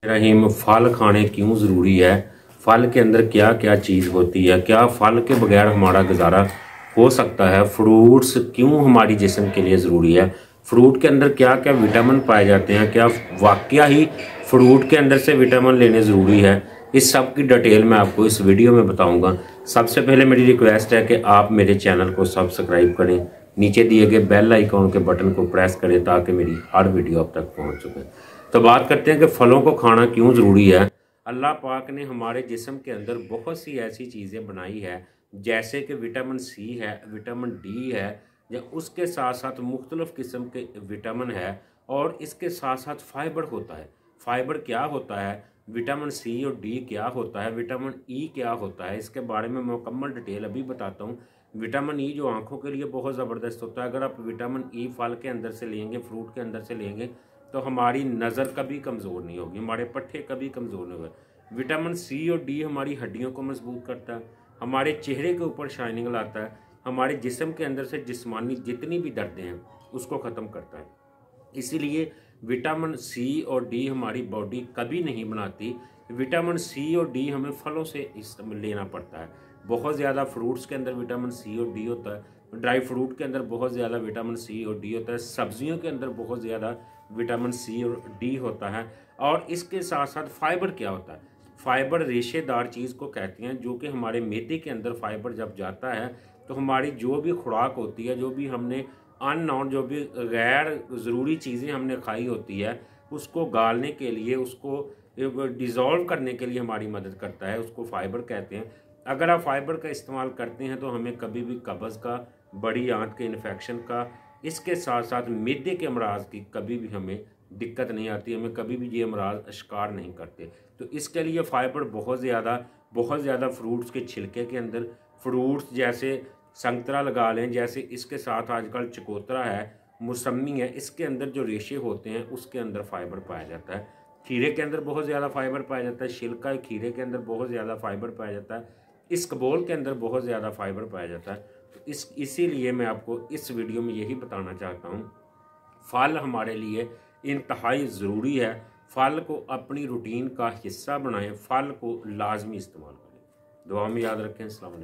रहीम, फल खाने क्यों ज़रूरी है। फल के अंदर क्या क्या चीज़ होती है, क्या फल के बगैर हमारा गुजारा हो सकता है। फ्रूट्स क्यों हमारी जिस्म के लिए ज़रूरी है। फ्रूट के अंदर क्या क्या विटामिन पाए जाते हैं, क्या वाकया ही फ्रूट के अंदर से विटामिन लेने ज़रूरी है। इस सब की डिटेल मैं आपको इस वीडियो में बताऊंगा। सबसे पहले मेरी रिक्वेस्ट है कि आप मेरे चैनल को सब्सक्राइब करें, नीचे दिए गए बेल आइकॉन के बटन को प्रेस करें ताकि मेरी हर वीडियो आप तक पहुंच सके। तो बात करते हैं कि फलों को खाना क्यों ज़रूरी है। अल्लाह पाक ने हमारे जिस्म के अंदर बहुत सी ऐसी चीज़ें बनाई है, जैसे कि विटामिन सी है, विटामिन डी है, या उसके साथ साथ मुख्तलिफ़ किस्म के विटामिन है, और इसके साथ साथ फाइबर होता है। फाइबर क्या होता है, विटामिन सी और डी क्या होता है, विटामिन ई क्या होता है, इसके बारे में मैं मुकम्मल डिटेल अभी बताता हूँ। विटामिन ई जो आँखों के लिए बहुत ज़बरदस्त होता है। अगर आप विटामिन ई फल के अंदर से लेंगे, फ्रूट के अंदर से लेंगे, तो हमारी नज़र कभी कमज़ोर नहीं होगी, हमारे पट्टे कभी कमज़ोर नहीं होंगे। विटामिन सी और डी हमारी हड्डियों को मजबूत करता है, हमारे चेहरे के ऊपर शाइनिंग लाता है, हमारे जिस्म के अंदर से जिस्मानी जितनी भी दर्दें हैं उसको ख़त्म करता है। इसीलिए विटामिन सी और डी हमारी बॉडी कभी नहीं बनाती। विटामिन सी और डी हमें फलों से लेना पड़ता है। बहुत ज़्यादा फ्रूट्स के अंदर विटामिन सी और डी होता है, ड्राई फ्रूट के अंदर बहुत ज़्यादा विटामिन सी और डी होता है, सब्जियों के अंदर बहुत ज़्यादा विटामिन सी और डी होता है। और इसके साथ साथ फाइबर क्या होता है, फाइबर रेशेदार चीज़ को कहते हैं, जो कि हमारे मैदे के अंदर फाइबर जब जाता है तो हमारी जो भी खुराक होती है, जो भी हमने अननोन, जो भी गैर ज़रूरी चीज़ें हमने खाई होती है, उसको गालने के लिए, उसको डिज़ोल्व करने के लिए हमारी मदद करता है, उसको फाइबर कहते हैं। अगर आप फाइबर का इस्तेमाल करते हैं तो हमें कभी भी कब्ज़ का, बड़ी आंत के इन्फेक्शन का, इसके साथ साथ मैदे के अमराज की कभी भी हमें दिक्कत नहीं आती, हमें कभी भी ये अमराज शिकार नहीं करते। तो इसके लिए फ़ाइबर बहुत ज़्यादा फ्रूट्स के छिलके के अंदर, फ्रूट्स जैसे संतरा लगा लें, जैसे इसके साथ आजकल चकोतरा है, मौसमी है, इसके अंदर जो रेशे होते हैं उसके अंदर फ़ाइबर पाया जाता है। खीरे के अंदर बहुत ज़्यादा फाइबर पाया जाता है, छिलका खीरे के अंदर बहुत ज़्यादा फाइबर पाया जाता है, इसबगोल के अंदर बहुत ज़्यादा फाइबर पाया जाता है। तो इसीलिए मैं आपको इस वीडियो में यही बताना चाहता हूँ, फल हमारे लिए इंतहाई ज़रूरी है। फल को अपनी रूटीन का हिस्सा बनाएं, फल को लाजमी इस्तेमाल करें। दुआ में याद रखें। अस्सलाम वालेकुम।